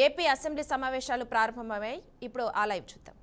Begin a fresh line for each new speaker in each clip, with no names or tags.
AP assembly సమావేశాలు ప్రారంభమయ్యాయి. ఇప్పుడు ఆ లైవ్ చూద్దాం.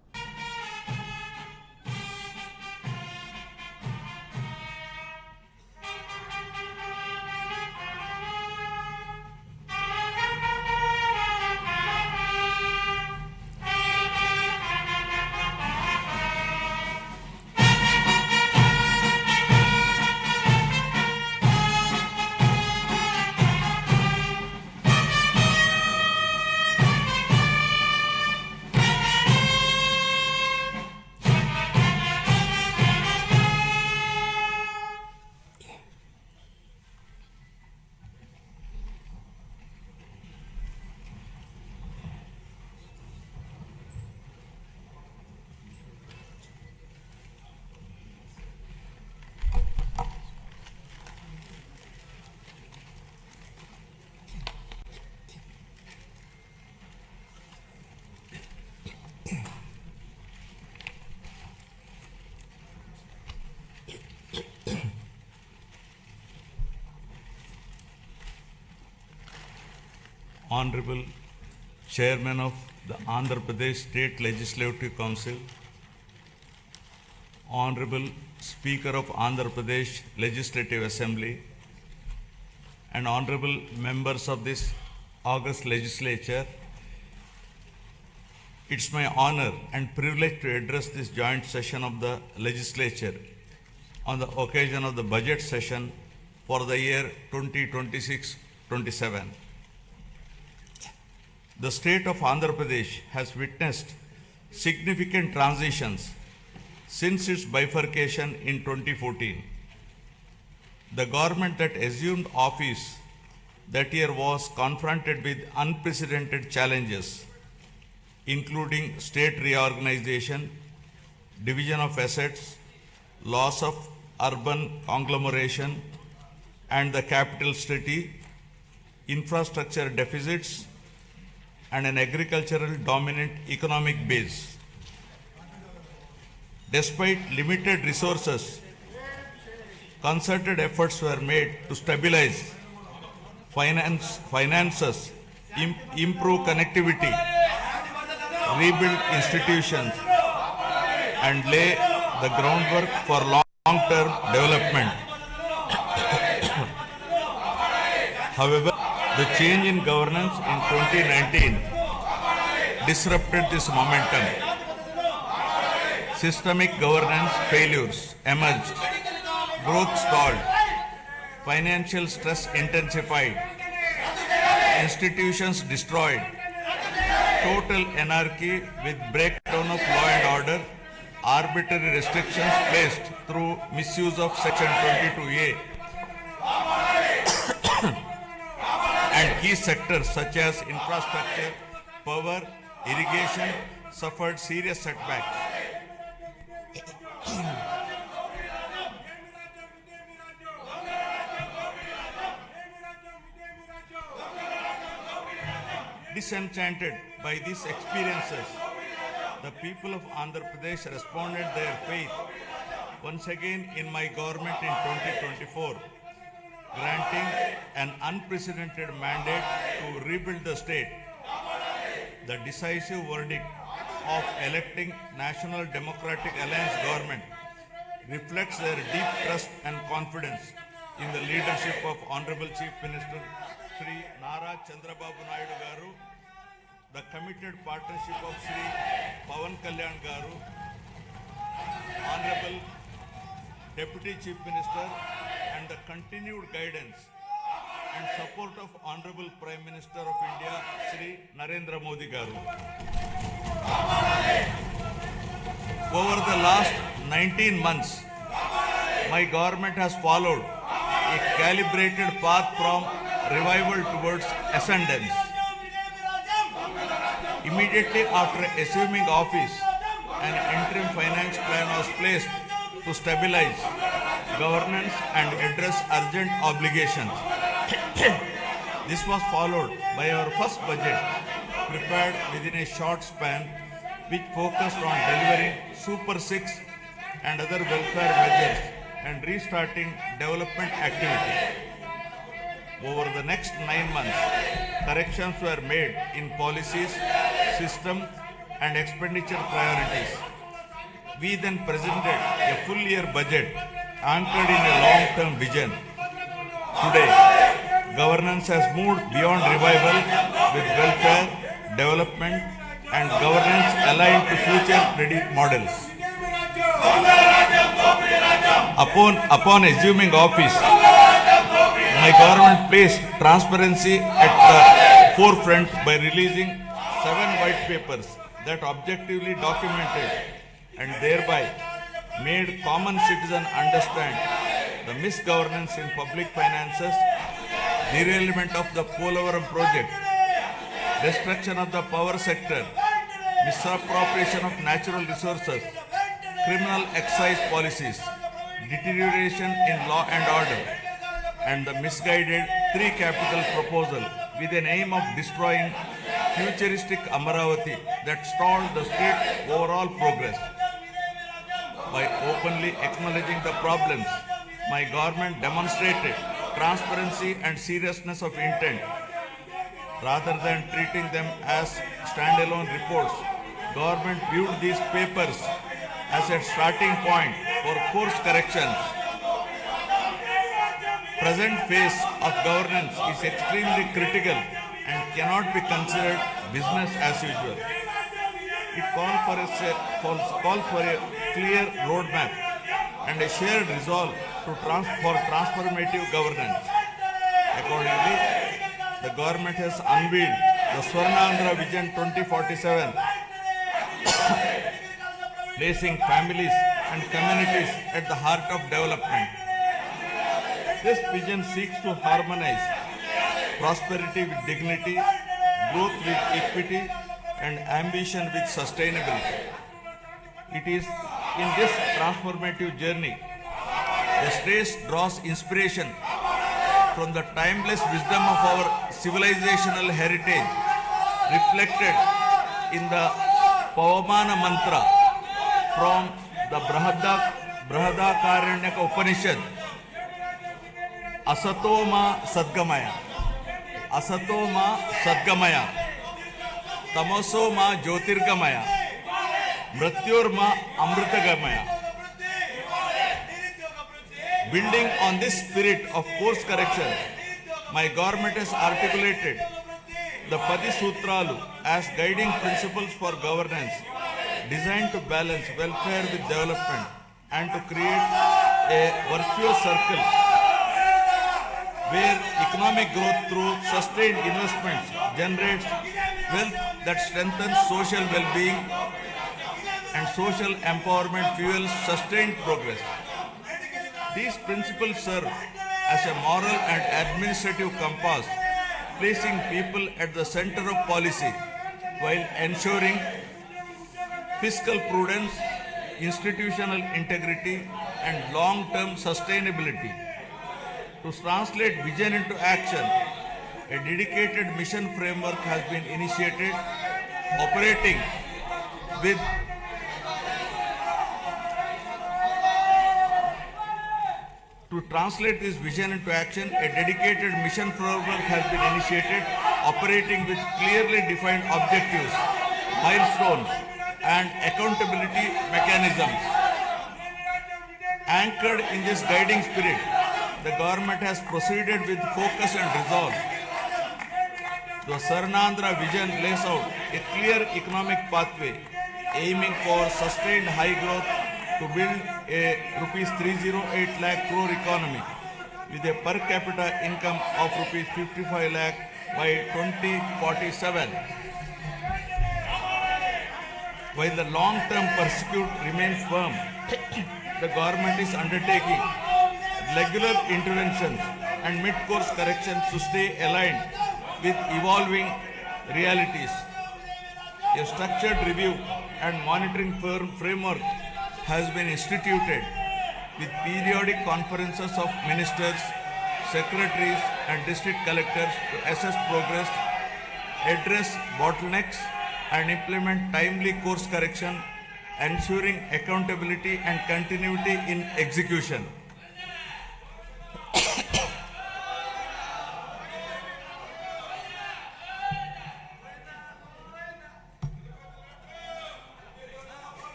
Honorable Chairman of the Andhra Pradesh State Legislative Council, Honorable Speaker of Andhra Pradesh Legislative Assembly, and Honorable members of this August Legislature, it's my honor and privilege to address this joint session of the Legislature on the occasion of the budget session for the year 2026-27. The state of Andhra Pradesh has witnessed significant transitions since its bifurcation in 2014. The government that assumed office that year was confronted with unprecedented challenges, including state reorganization, division of assets, loss of urban conglomeration and the capital city, infrastructure deficits, and an agricultural dominant economic base. Despite limited resources, concerted efforts were made to stabilize finances, improve connectivity, rebuild institutions, and lay the groundwork for long-term development. However, the change in governance in 2019 disrupted this momentum. Systemic governance failures emerged, growth stalled, financial stress intensified, institutions destroyed, total anarchy with breakdown of law and order, arbitrary restrictions placed through misuse of Section 22A, and key sectors such as infrastructure, power, irrigation suffered serious setbacks. Disenchanted by these experiences, the people of Andhra Pradesh responded their faith once again in my government in 2024, granting an unprecedented mandate to rebuild the state. The decisive verdict of electing National Democratic Alliance government reflects their deep trust and confidence in the leadership of Honorable Chief Minister Sri Nara Chandrababu Naidu Garu, the committed partnership of Sri Pawan Kalyan Garu, Honorable Deputy Chief Minister, and the continued guidance and support of Honorable Prime Minister of India, Sri Narendra Modi Garu. Over the last 19 months, my government has followed a calibrated path from revival towards ascendance. Immediately after assuming office, an interim finance plan was placed to stabilize governance and address urgent obligations. This was followed by our first budget, prepared within a short span, which focused on delivering Super 6 and other welfare measures and restarting development activity. Over the next 9 months, corrections were made in policies, system, and expenditure priorities. We then presented a full year budget anchored in a long-term vision. Today, governance has moved beyond revival with welfare, development, and governance aligned to future-ready models. Upon assuming office, my government placed transparency at the forefront by releasing 7 white papers that objectively documented and thereby made common citizens understand the misgovernance in public finances, derailment of the Polavaram project, destruction of the power sector, misappropriation of natural resources, criminal excise policies, deterioration in law and order, and the misguided 3 capital proposal with an aim of destroying futuristic Amaravati that stalled the state's overall progress. By openly acknowledging the problems, my government demonstrated transparency and seriousness of intent. Rather than treating them as standalone reports, government viewed these papers as a starting point for course corrections. Present phase of governance is extremely critical and cannot be considered business as usual. It calls for a clear roadmap and a shared resolve for transformative governance. Accordingly, the government has unveiled the Swarnandhra Vision 2047, placing families and communities at the heart of development. This vision seeks to harmonize prosperity with dignity, growth with equity, and ambition with sustainability. It is in this transformative journey, the state draws inspiration from the timeless wisdom of our civilizational heritage, reflected in the Pavamana mantra from the Brahadakaranyaka Upanishad, Asatoma Sadgamaya, Asatoma Sadgamaya, Tamosoma Jyotirgamaya, Mrityorma Amritagamaya. Building on this spirit of course correction, my government has articulated the Padi Sutralu as guiding principles for governance, designed to balance welfare with development and to create a virtuous circle where economic growth through sustained investments generates wealth that strengthens social well-being and social empowerment fuels sustained progress. These principles serve as a moral and administrative compass, placing people at the center of policy while ensuring fiscal prudence, institutional integrity, and long-term sustainability. To translate vision into action, a dedicated mission framework has been initiated, operating with To translate this vision into action, a dedicated mission framework has been initiated, operating with clearly defined objectives, milestones, and accountability mechanisms. Anchored in this guiding spirit, the government has proceeded with focus and resolve. The Swarnandhra vision lays out a clear economic pathway, aiming for sustained high growth to build a rupees 308 lakh crore economy with a per capita income of rupees 55 lakh by 2047. While the long-term pursuit remains firm, the government is undertaking regular interventions and mid-course corrections to stay aligned with evolving realities. A structured review and monitoring framework has been instituted with periodic conferences of ministers, secretaries, and district collectors to assess progress, address bottlenecks, and implement timely course correction, ensuring accountability and continuity in execution.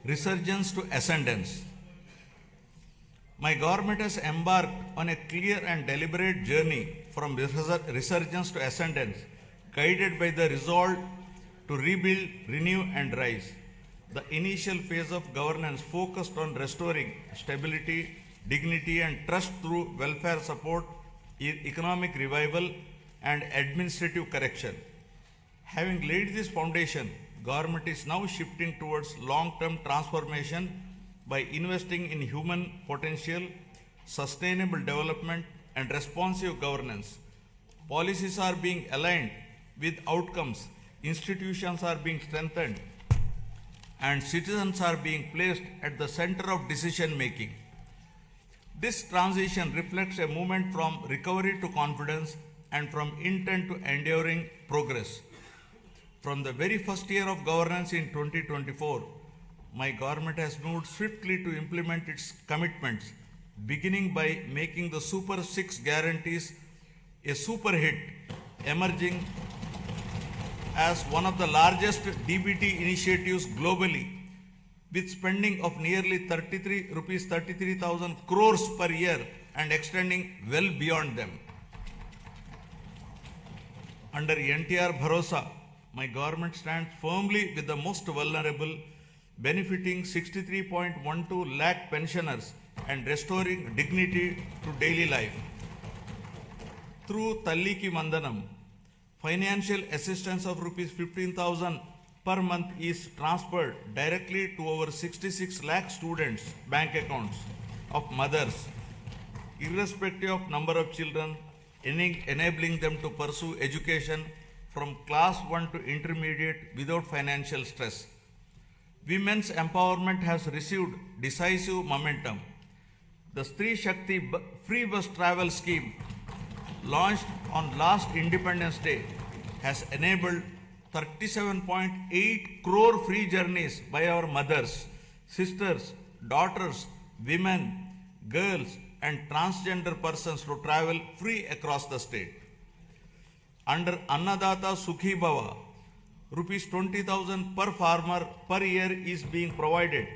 resurgence to ascendance. My government has embarked on a clear and deliberate journey from resurgence to ascendance, guided by the resolve to rebuild, renew, and rise. The initial phase of governance focused on restoring stability, dignity, and trust through welfare support, economic revival, and administrative correction. Having laid this foundation, government is now shifting towards long-term transformation by investing in human potential, sustainable development, and responsive governance. Policies are being aligned with outcomes, institutions are being strengthened, and citizens are being placed at the center of decision making. This transition reflects a movement from recovery to confidence and from intent to enduring progress. From the very first year of governance in 2024, my government has moved swiftly to implement its commitments, beginning by making the Super 6 guarantees a super hit, emerging as one of the largest DBT initiatives globally, with spending of nearly 33,000 crores per year and extending well beyond them. Under NTR Bharosa, my government stands firmly with the most vulnerable, benefiting 63.12 lakh pensioners and restoring dignity to daily life. Through Talliki Mandanam, financial assistance of rupees 15,000 per month is transferred directly to over 66 lakh students' bank accounts of mothers, irrespective of number of children, enabling them to pursue education from class 1 to intermediate without financial stress. Women's empowerment has received decisive momentum. The Stree Shakti free bus travel scheme, launched on last Independence Day, has enabled 37.8 crore free journeys by our mothers, sisters, daughters, women, girls, and transgender persons to travel free across the state. Under Annadata Sukhi Bhava, rupees 20,000 per farmer per year is being provided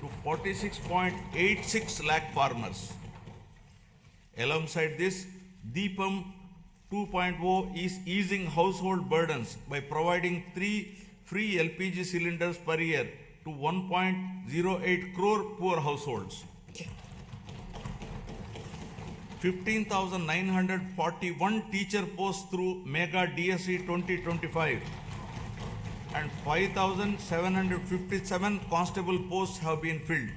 to 46.86 lakh farmers. Alongside this, Deepam 2.0 is easing household burdens by providing 3 free LPG cylinders per year to 1.08 crore poor households. 15,941 teacher posts through Mega DSE 2025 and 5,757 constable posts have been filled.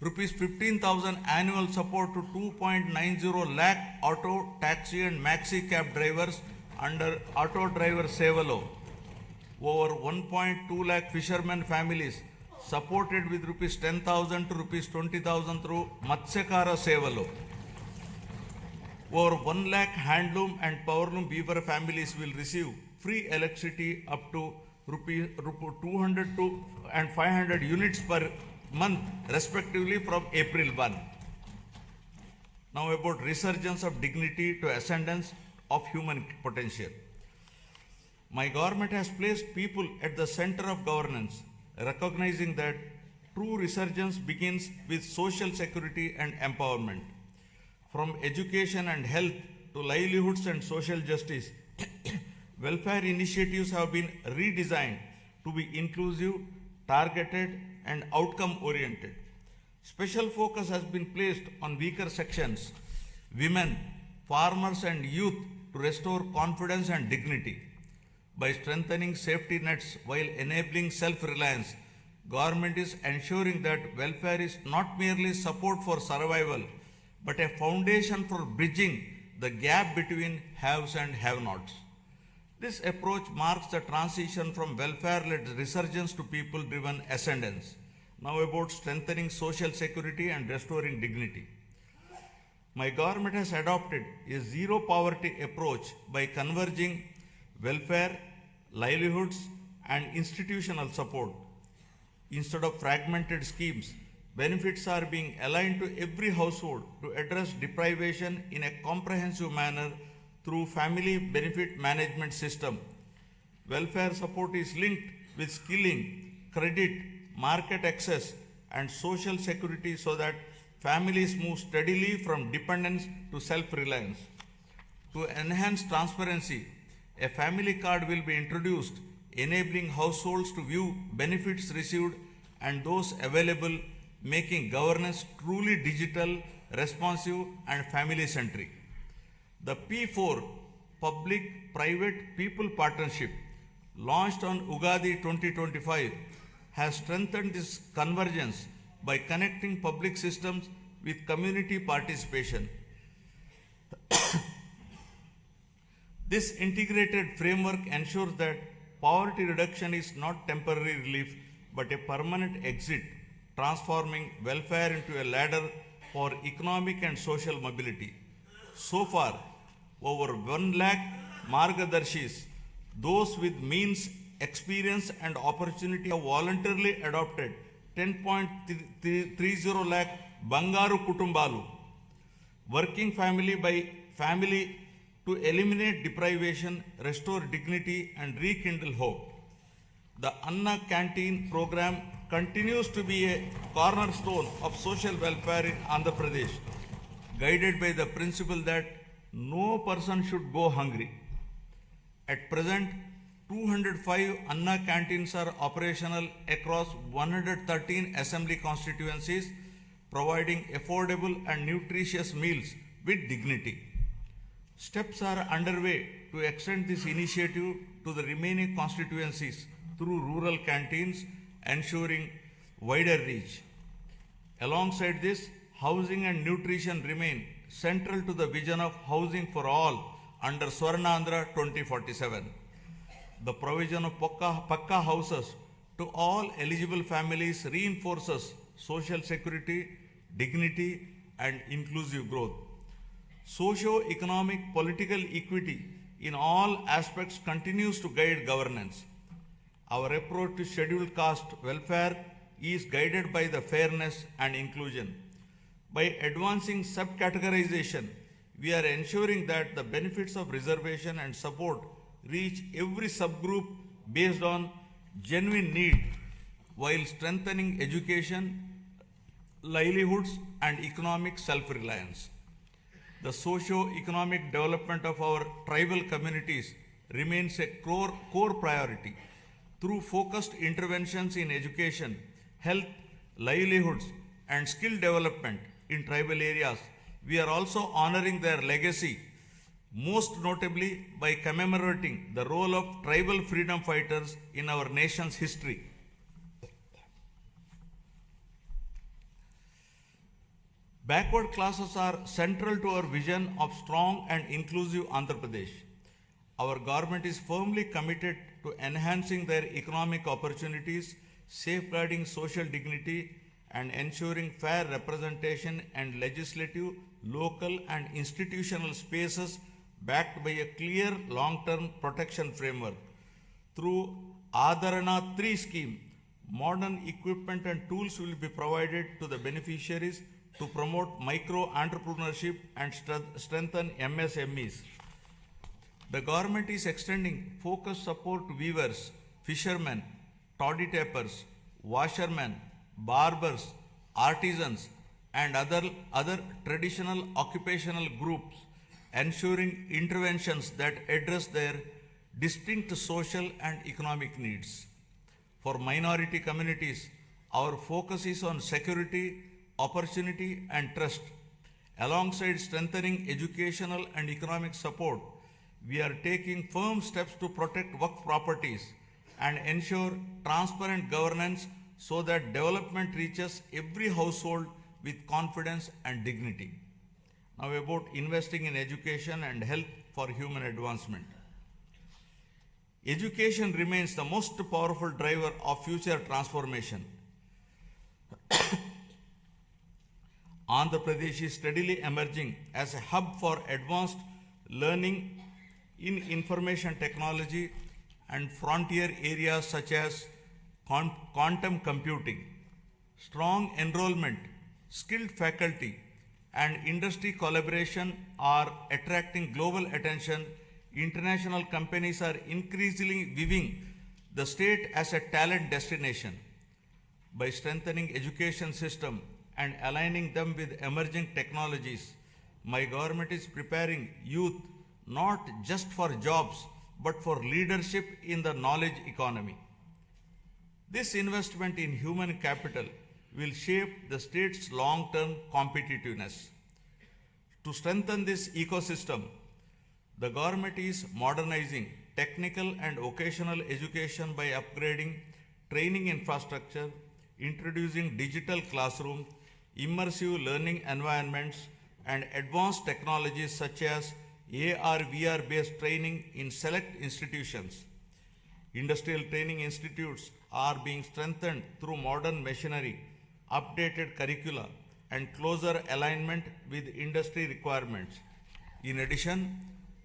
Rupees 15,000 annual support to 2.90 lakh auto, taxi and maxi cab drivers under Auto Driver Sevalo. Over 1.2 lakh fishermen families supported with rupees 10,000 to rupees 20,000 through Matsyakara Sevalo. Over 1 lakh handloom and powerloom weaver families will receive free electricity up to rupees 200 to and 500 units per month respectively from April 1. Now about resurgence of dignity to ascendance of human potential. My government has placed people at the center of governance, recognizing that true resurgence begins with social security and empowerment. From education and health to livelihoods and social justice, welfare initiatives have been redesigned to be inclusive, targeted, and outcome-oriented. Special focus has been placed on weaker sections, women, farmers, and youth to restore confidence and dignity. By strengthening safety nets while enabling self-reliance, government is ensuring that welfare is not merely support for survival, but a foundation for bridging the gap between haves and have-nots. This approach marks the transition from welfare-led resurgence to people-driven ascendance. Now about strengthening social security and restoring dignity. My government has adopted a zero-poverty approach by converging welfare, livelihoods, and institutional support. Instead of fragmented schemes, benefits are being aligned to every household to address deprivation in a comprehensive manner through family benefit management system. Welfare support is linked with skilling, credit, market access, and social security so that families move steadily from dependence to self-reliance. To enhance transparency, a family card will be introduced, enabling households to view benefits received and those available, making governance truly digital, responsive, and family-centric. The P4 Public-Private People Partnership, launched on Ugadi 2025, has strengthened this convergence by connecting public systems with community participation. This integrated framework ensures that poverty reduction is not temporary relief but a permanent exit, transforming welfare into a ladder for economic and social mobility. So far, over 1 lakh Margadarshis, those with means, experience, and opportunity have voluntarily adopted 10.30 lakh Bangaru Kutumbalu, working family by family to eliminate deprivation, restore dignity, and rekindle hope. The Anna Canteen program continues to be a cornerstone of social welfare in Andhra Pradesh, guided by the principle that no person should go hungry. At present, 205 Anna canteens are operational across 113 assembly constituencies, providing affordable and nutritious meals with dignity. Steps are underway to extend this initiative to the remaining constituencies through rural canteens, ensuring wider reach. Alongside this, housing and nutrition remain central to the vision of housing for all under Swarnandhra 2047. The provision of Pakka houses to all eligible families reinforces social security, dignity, and inclusive growth. Socio-economic political equity in all aspects continues to guide governance. Our approach to scheduled caste welfare is guided by the fairness and inclusion. By advancing subcategorization, we are ensuring that the benefits of reservation and support reach every subgroup based on genuine need, while strengthening education, livelihoods, and economic self-reliance. The socio-economic development of our tribal communities remains a core priority. Through focused interventions in education, health, livelihoods, and skill development in tribal areas, we are also honoring their legacy, most notably by commemorating the role of tribal freedom fighters in our nation's history. Backward classes are central to our vision of strong and inclusive Andhra Pradesh. Our government is firmly committed to enhancing their economic opportunities, safeguarding social dignity, and ensuring fair representation and legislative, local, and institutional spaces backed by a clear long-term protection framework. Through Adharana 3 scheme, modern equipment and tools will be provided to the beneficiaries to promote micro-entrepreneurship and strengthen MSMEs. The government is extending focused support to weavers, fishermen, toddy tappers, washermen, barbers, artisans, and other traditional occupational groups, ensuring interventions that address their distinct social and economic needs. For minority communities, our focus is on security, opportunity, and trust. Alongside strengthening educational and economic support, we are taking firm steps to protect work properties and ensure transparent governance so that development reaches every household with confidence and dignity. Now about investing in education and health for human advancement. Education remains the most powerful driver of future transformation. Andhra Pradesh is steadily emerging as a hub for advanced learning in information technology and frontier areas such as quantum computing. Strong enrollment, skilled faculty, and industry collaboration are attracting global attention. International companies are increasingly viewing the state as a talent destination. by strengthening education system and aligning them with emerging technologies. My government is preparing youth not just for jobs but for leadership in the knowledge economy. This investment in human capital will shape the state's long-term competitiveness. To strengthen this ecosystem, the government is modernizing technical and vocational education by upgrading training infrastructure, introducing digital classrooms, immersive learning environments, and advanced technologies such as AR, VR based training in select institutions. Industrial training institutes are being strengthened through modern machinery, updated curricula, and closer alignment with industry requirements. In addition,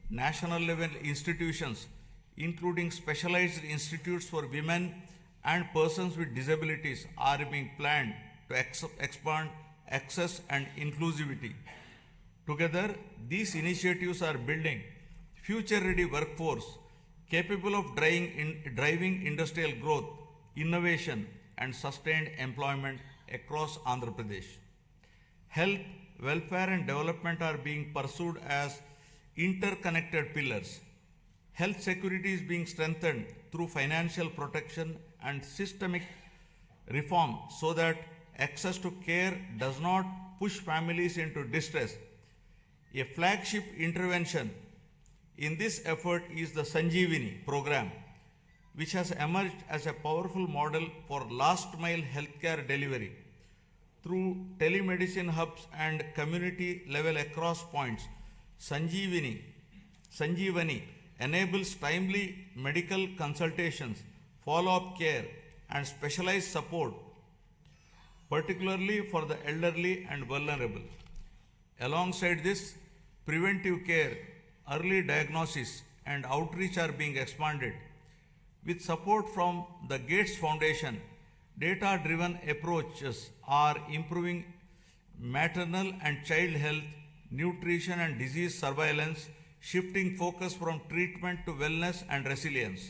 national level institutions, including specialized institutes for women and persons with disabilities, are being planned to expand access and inclusivity. Together, these initiatives are building future-ready workforce capable of driving industrial growth, innovation, and sustained employment across Andhra Pradesh. Health, welfare, and development are being pursued as interconnected pillars. Health security is being strengthened through financial protection and systemic reform so that access to care does not push families into distress. A flagship intervention in this effort is the Sanjeevani program, which has emerged as a powerful model for last mile healthcare delivery. Through telemedicine hubs and community level across points, Sanjeevani enables timely medical consultations, follow-up care, and specialized support, particularly for the elderly and vulnerable. Alongside this, preventive care, early diagnosis, and outreach are being expanded. With support from the Gates Foundation, data-driven approaches are improving maternal and child health, nutrition, and disease surveillance, shifting focus from treatment to wellness and resilience.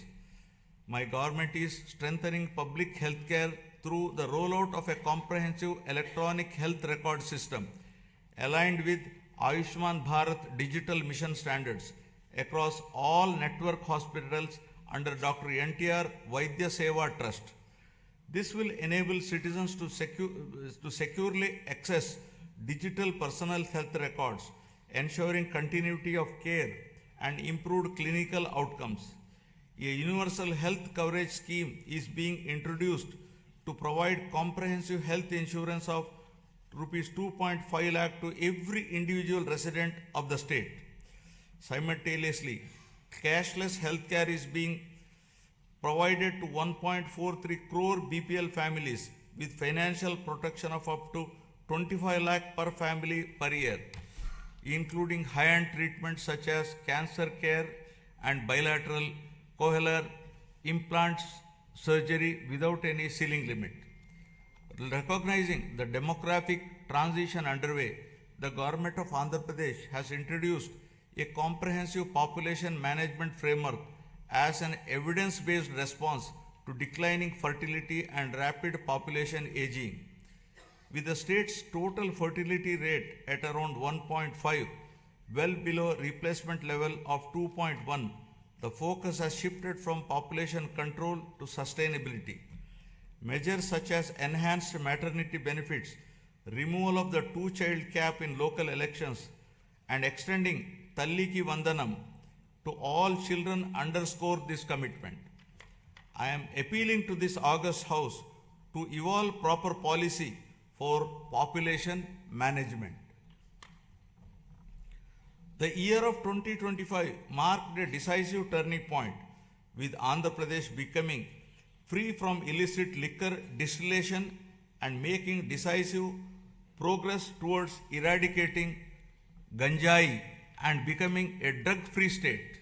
My government is strengthening public health care through the rollout of a comprehensive electronic health record system aligned with Ayushman Bharat digital mission standards across all network hospitals under Dr. NTR Vaidya Seva Trust. This will enable citizens to securely access digital personal health records, ensuring continuity of care and improved clinical outcomes. A universal health coverage scheme is being introduced to provide comprehensive health insurance of rupees 2.5 lakh to every individual resident of the state. Simultaneously, cashless healthcare is being provided to 1.43 crore BPL families with financial protection of up to 25 lakh per family per year, including high-end treatments such as cancer care and bilateral cochlear implants surgery without any ceiling limit. Recognizing the demographic transition underway, the government of Andhra Pradesh has introduced a comprehensive population management framework as an evidence-based response to declining fertility and rapid population aging. With the state's total fertility rate at around 1.5, well below replacement level of 2.1, the focus has shifted from population control to sustainability. Measures such as enhanced maternity benefits, removal of the two-child cap in local elections, and extending Talliki Vandanam to all children underscore this commitment. I am appealing to this August House to evolve proper policy for population management. The year of 2025 marked a decisive turning point, with Andhra Pradesh becoming free from illicit liquor distillation and making decisive progress towards eradicating ganjai and becoming a drug-free state.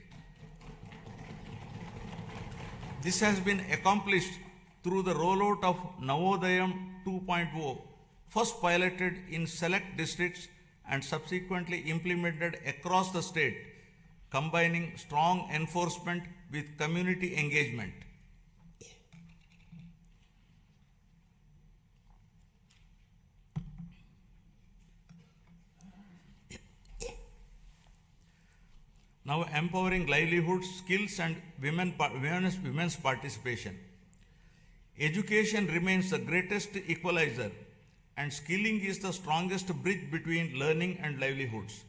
This has been accomplished through the rollout of Navodayam 2.0, first piloted in select districts and subsequently implemented across the state, combining strong enforcement with community engagement. Now empowering livelihoods, skills and women's participation. Education remains the greatest equalizer and skilling is the strongest bridge between learning and livelihoods.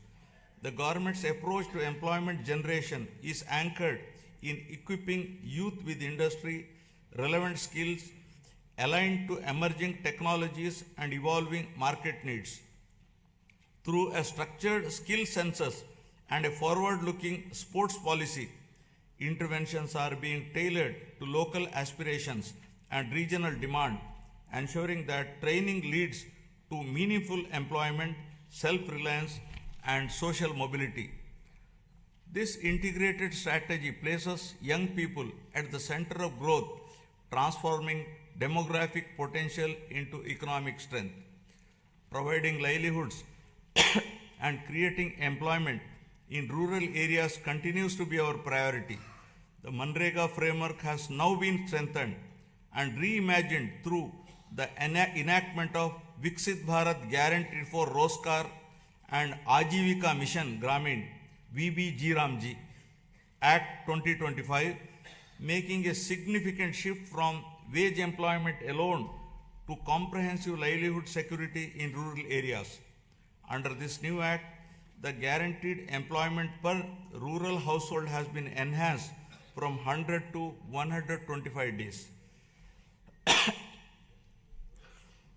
The government's approach to employment generation is anchored in equipping youth with industry relevant skills aligned to emerging technologies and evolving market needs. Through a structured skill census and a forward-looking sports policy, interventions are being tailored to local aspirations and regional demand, ensuring that training leads to meaningful employment, self-reliance, and social mobility. This integrated strategy places young people at the center of growth, transforming demographic potential into economic strength. Providing livelihoods and creating employment in rural areas continues to be our priority. The Manrega framework has now been strengthened and reimagined through the enactment of Viksit Bharat Guarantee for Roskar and Ajivika Mission Gramin VBG Ramji Act 2025, making a significant shift from wage employment alone to comprehensive livelihood security in rural areas. Under this new act, the guaranteed employment per rural household has been enhanced from 100 to 125 days.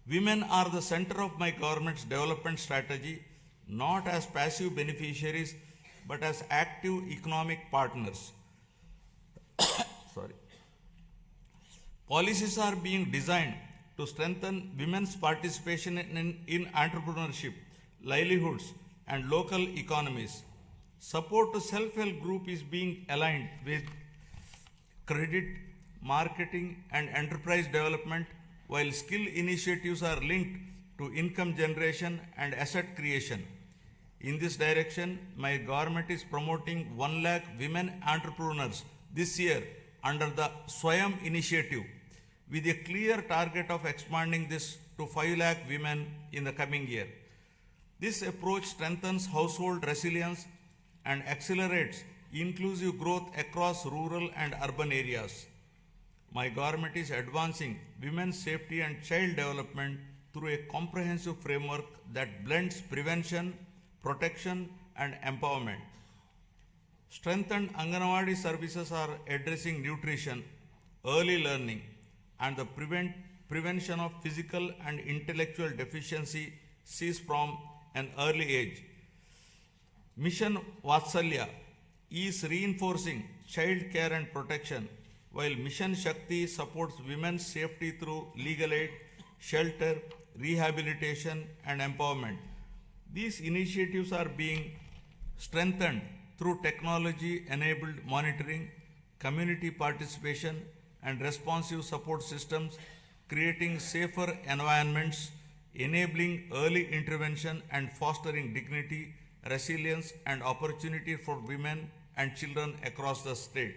Women are the center of my government's development strategy, not as passive beneficiaries, but as active economic partners. Policies are being designed to strengthen women's participation in entrepreneurship, livelihoods, and local economies. Support to self-help group is being aligned with credit, marketing, and enterprise development, while skill initiatives are linked to income generation and asset creation. In this direction, my government is promoting 1 lakh women entrepreneurs this year under the Swayam initiative, with a clear target of expanding this to 5 lakh women in the coming year. This approach strengthens household resilience and accelerates inclusive growth across rural and urban areas. My government is advancing women's safety and child development through a comprehensive framework that blends prevention, protection, and empowerment. Strengthened Anganwadi services are addressing nutrition, early learning, and the prevention of physical and intellectual deficiencies from an early age. Mission Vatsalya is reinforcing child care and protection, while Mission Shakti supports women's safety through legal aid, shelter, rehabilitation, and empowerment. These initiatives are being strengthened through technology-enabled monitoring, community participation, and responsive support systems, creating safer environments, enabling early intervention, and fostering dignity, resilience, and opportunity for women and children across the state.